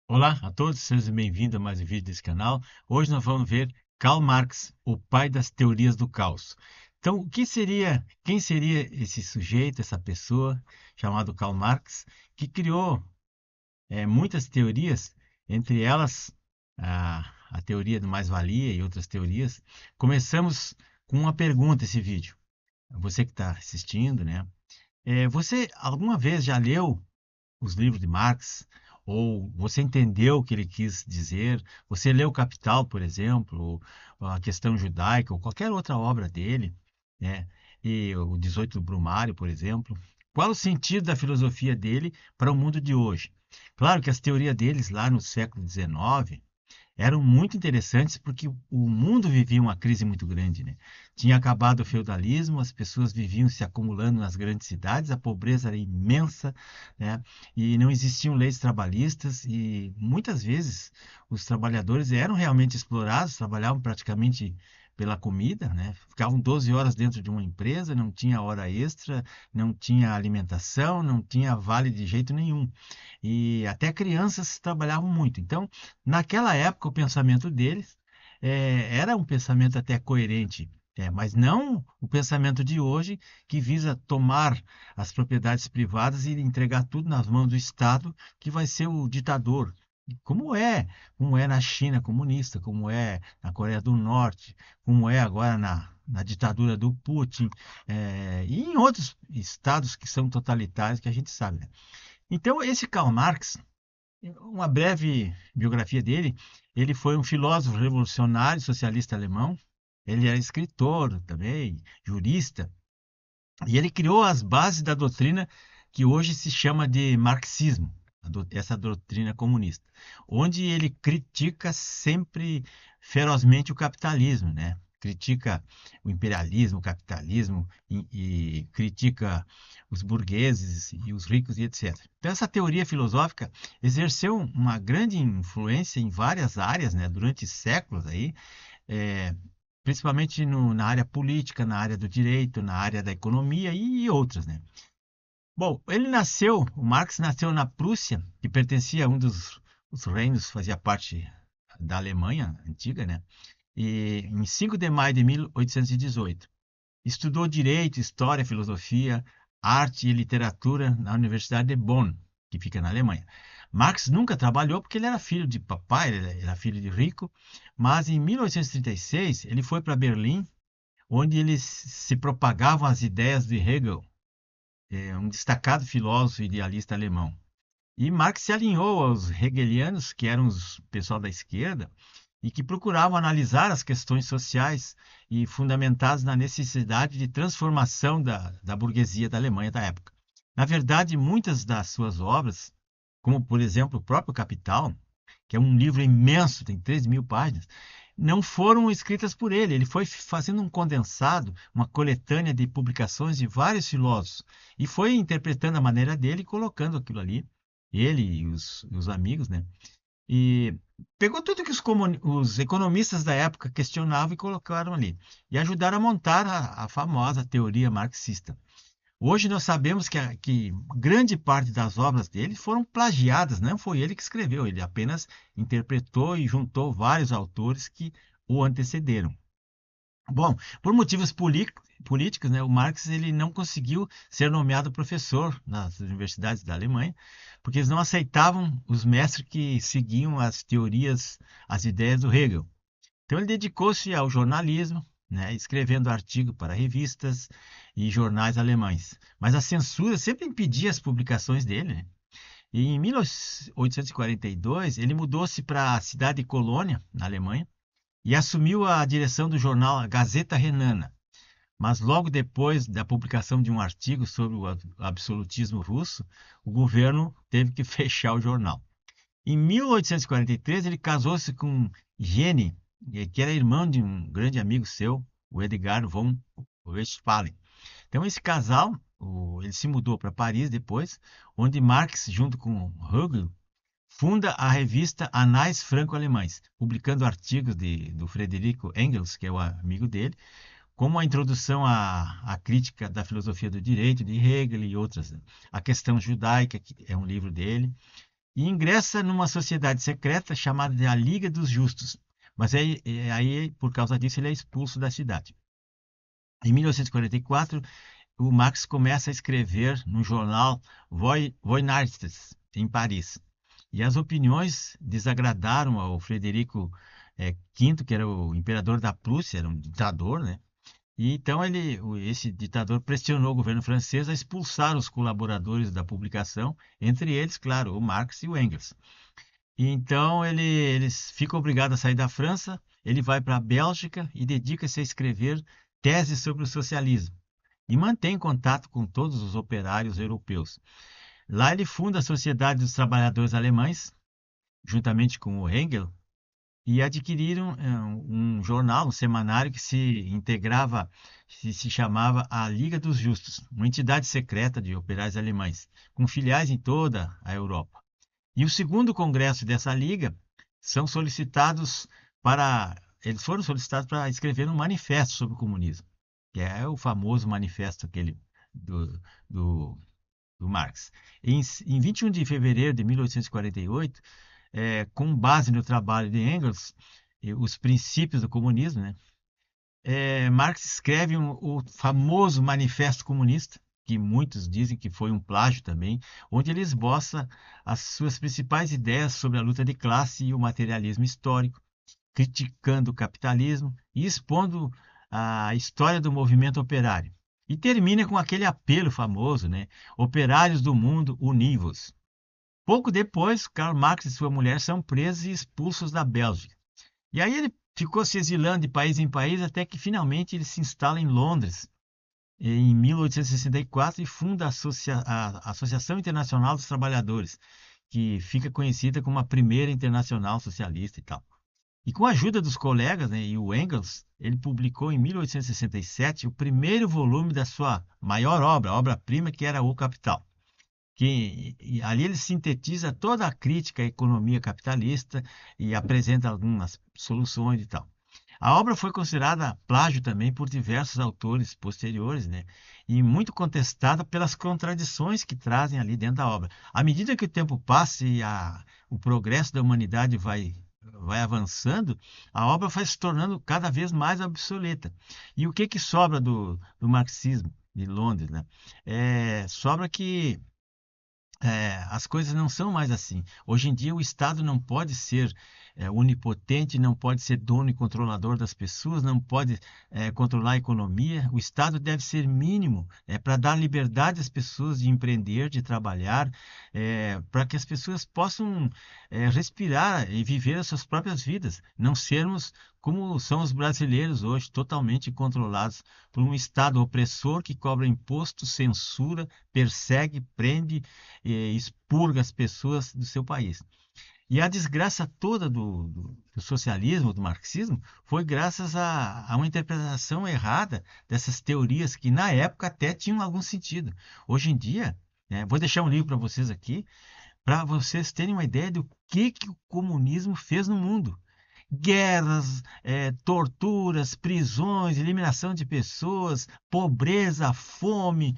Olá a todos, sejam bem-vindos a mais um vídeo desse canal. Hoje nós vamos ver Karl Marx, o pai das teorias do caos. Então, quem seria esse sujeito, essa pessoa chamado Karl Marx, que criou muitas teorias, entre elas a teoria do mais-valia e outras teorias. Começamos com uma pergunta esse vídeo. Você que está assistindo, né? Você alguma vez já leu os livros de Marx, ou você entendeu o que ele quis dizer, você leu Capital, por exemplo, ou a Questão Judaica, ou qualquer outra obra dele, né? E o 18 do Brumário, por exemplo. Qual o sentido da filosofia dele para o mundo de hoje? Claro que as teorias deles lá no século XIX eram muito interessantes porque o mundo vivia uma crise muito grande, né? Tinha acabado o feudalismo, as pessoas viviam se acumulando nas grandes cidades, a pobreza era imensa, né? E não existiam leis trabalhistas e muitas vezes os trabalhadores eram realmente explorados, trabalhavam praticamente pela comida, né? Ficavam 12 horas dentro de uma empresa, não tinha hora extra, não tinha alimentação, não tinha vale de jeito nenhum. E até crianças trabalhavam muito. Então, naquela época, o pensamento deles era um pensamento até coerente, mas não o pensamento de hoje que visa tomar as propriedades privadas e entregar tudo nas mãos do Estado, que vai ser o ditador. Como é na China comunista, como é na Coreia do Norte, como é agora na ditadura do Putin, e em outros estados que são totalitários que a gente sabe, né? Então, esse Karl Marx, uma breve biografia dele, ele foi um filósofo revolucionário socialista alemão, ele era escritor também, jurista, e ele criou as bases da doutrina que hoje se chama de marxismo, essa doutrina comunista, onde ele critica sempre ferozmente o capitalismo, né? Critica o imperialismo, o capitalismo e critica os burgueses e os ricos e etc. Então essa teoria filosófica exerceu uma grande influência em várias áreas, né? Durante séculos aí, é, principalmente na área política, na área do direito, na área da economia e outras, né? Bom, o Marx nasceu na Prússia, que pertencia a um dos os reinos, fazia parte da Alemanha antiga, né? E em 5 de maio de 1818. Estudou direito, história, filosofia, arte e literatura na Universidade de Bonn, que fica na Alemanha. Marx nunca trabalhou porque ele era filho de papai, ele era filho de rico, mas em 1836 ele foi para Berlim, onde eles se propagavam as ideias de Hegel, um destacado filósofo e idealista alemão. E Marx se alinhou aos hegelianos, que eram os pessoal da esquerda, e que procuravam analisar as questões sociais e fundamentadas na necessidade de transformação da burguesia da Alemanha da época. Na verdade, muitas das suas obras, como por exemplo o próprio Capital, que é um livro imenso, tem 3.000 páginas, não foram escritas por ele. Ele foi fazendo um condensado, uma coletânea de publicações de vários filósofos, e foi interpretando a maneira dele e colocando aquilo ali, ele e os amigos, né? E pegou tudo que os economistas da época questionavam e colocaram ali. E ajudaram a montar a famosa teoria marxista. Hoje nós sabemos que grande parte das obras dele foram plagiadas, não foi ele que escreveu, ele apenas interpretou e juntou vários autores que o antecederam. Bom, por motivos políticos, né, o Marx ele não conseguiu ser nomeado professor nas universidades da Alemanha, porque eles não aceitavam os mestres que seguiam as teorias, as ideias do Hegel. Então ele dedicou-se ao jornalismo, né, escrevendo artigos para revistas e jornais alemães. Mas a censura sempre impedia as publicações dele, né? E em 1842 ele mudou-se para a cidade de Colônia, na Alemanha, e assumiu a direção do jornal Gazeta Renana. Mas logo depois da publicação de um artigo sobre o absolutismo russo, o governo teve que fechar o jornal. Em 1843, ele casou-se com Jenny, que era irmã de um grande amigo seu, o Edgar von Westphalen. Então, esse casal, ele se mudou para Paris depois, onde Marx, junto com Hegel, funda a revista Anais Franco-Alemães, publicando artigos do Frederico Engels, que é o amigo dele, como a introdução à crítica da filosofia do direito de Hegel e outras. A Questão Judaica, que é um livro dele, e ingressa numa sociedade secreta chamada de a Liga dos Justos. Mas aí, por causa disso, ele é expulso da cidade. Em 1844, o Marx começa a escrever no jornal Voinartes, em Paris. E as opiniões desagradaram ao Frederico V, que era o imperador da Prússia, era um ditador, né? E então esse ditador pressionou o governo francês a expulsar os colaboradores da publicação, entre eles, claro, o Marx e o Engels. E então eles ficam obrigados a sair da França, ele vai para a Bélgica e dedica-se a escrever teses sobre o socialismo e mantém contato com todos os operários europeus. Lá ele funda a Sociedade dos Trabalhadores Alemães, juntamente com o Engels, e adquiriram um jornal, um semanário que se chamava a Liga dos Justos, uma entidade secreta de operários alemães, com filiais em toda a Europa. E o segundo congresso dessa liga eles foram solicitados para escrever um manifesto sobre o comunismo, que é o famoso manifesto aquele do, do, do Marx. Em 21 de fevereiro de 1848, com base no trabalho de Engels, os princípios do comunismo, né? Marx escreve o famoso Manifesto Comunista, que muitos dizem que foi um plágio também, onde ele esboça as suas principais ideias sobre a luta de classe e o materialismo histórico, criticando o capitalismo e expondo a história do movimento operário. E termina com aquele apelo famoso, né? Operários do mundo, univos. Pouco depois, Karl Marx e sua mulher são presos e expulsos da Bélgica. E aí ele ficou se exilando de país em país até que finalmente ele se instala em Londres, em 1864, e funda a Associação Internacional dos Trabalhadores, que fica conhecida como a primeira internacional socialista e tal. E com a ajuda dos colegas, né, e o Engels, ele publicou em 1867 o primeiro volume da sua maior obra, a obra-prima, que era O Capital. Ali ele sintetiza toda a crítica à economia capitalista e apresenta algumas soluções e tal. A obra foi considerada plágio também por diversos autores posteriores, né? E muito contestada pelas contradições que trazem ali dentro da obra. À medida que o tempo passa e o progresso da humanidade vai avançando, a obra vai se tornando cada vez mais obsoleta. E o que sobra do marxismo de Londres, né? Sobra que as coisas não são mais assim. Hoje em dia, o Estado não pode ser onipotente, não pode ser dono e controlador das pessoas, não pode controlar a economia. O Estado deve ser mínimo para dar liberdade às pessoas de empreender, de trabalhar, para que as pessoas possam respirar e viver as suas próprias vidas, não sermos como são os brasileiros hoje, totalmente controlados por um Estado opressor que cobra imposto, censura, persegue, prende e expurga as pessoas do seu país. E a desgraça toda do socialismo, do marxismo, foi graças a uma interpretação errada dessas teorias que na época até tinham algum sentido. Hoje em dia, vou deixar um livro para vocês aqui, para vocês terem uma ideia do que o comunismo fez no mundo. Guerras, torturas, prisões, eliminação de pessoas, pobreza, fome,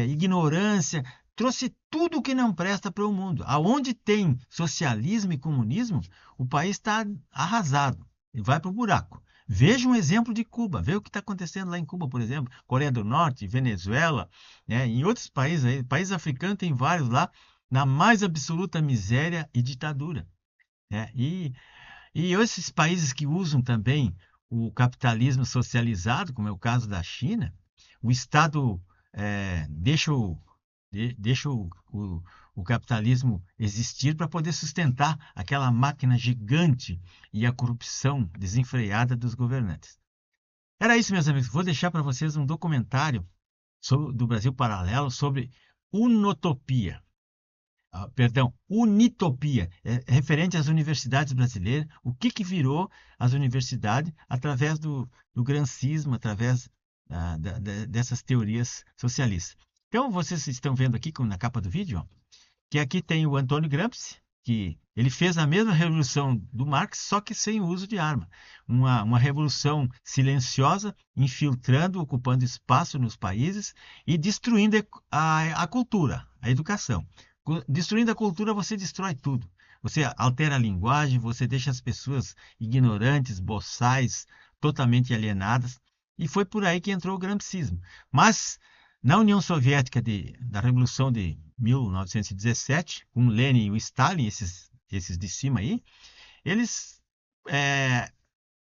ignorância, trouxe tudo o que não presta para o mundo. Aonde tem socialismo e comunismo, o país está arrasado e vai para o buraco. Veja um exemplo de Cuba, veja o que está acontecendo lá em Cuba, por exemplo, Coreia do Norte, Venezuela, em outros países, países africanos tem vários lá, na mais absoluta miséria e ditadura. Né? E esses países que usam também o capitalismo socializado, como é o caso da China, o Estado deixa o capitalismo existir para poder sustentar aquela máquina gigante e a corrupção desenfreada dos governantes. Era isso, meus amigos. Vou deixar para vocês um documentário do Brasil Paralelo sobre unotopia. Perdão, unitopia, referente às universidades brasileiras, o que virou as universidades através do grancismo, através dessas teorias socialistas. Então, vocês estão vendo aqui na capa do vídeo, ó, que aqui tem o Antônio Gramsci, que ele fez a mesma revolução do Marx, só que sem o uso de arma. Uma revolução silenciosa, infiltrando, ocupando espaço nos países e destruindo a cultura, a educação. Destruindo a cultura, você destrói tudo. Você altera a linguagem, você deixa as pessoas ignorantes, boçais, totalmente alienadas. E foi por aí que entrou o gramscismo. Mas na União Soviética da Revolução de 1917, com Lenin e o Stalin, esses de cima aí, eles é,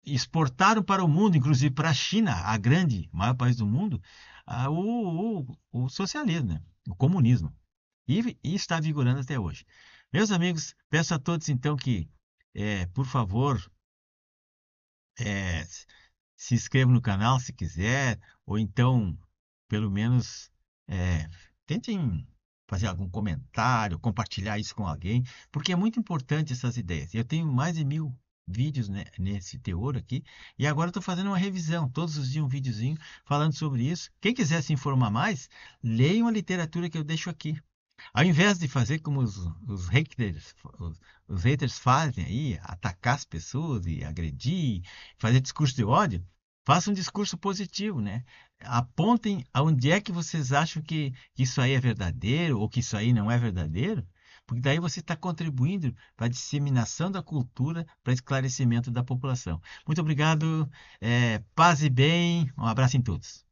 exportaram para o mundo, inclusive para a China, a grande, maior país do mundo, o socialismo, né? O comunismo. E está vigorando até hoje. Meus amigos, peço a todos então que, por favor, é, se inscrevam no canal se quiser, ou então, pelo menos, é, tentem fazer algum comentário, compartilhar isso com alguém, porque é muito importante essas ideias. Eu tenho mais de 1000 vídeos, né, nesse teor aqui, e agora estou fazendo uma revisão, todos os dias um videozinho falando sobre isso. Quem quiser se informar mais, leiam a literatura que eu deixo aqui. Ao invés de fazer como os haters fazem aí, atacar as pessoas e agredir, fazer discurso de ódio, façam um discurso positivo, né? Apontem aonde é que vocês acham que isso aí é verdadeiro ou que isso aí não é verdadeiro, porque daí você está contribuindo para a disseminação da cultura, para esclarecimento da população. Muito obrigado, paz e bem, um abraço em todos.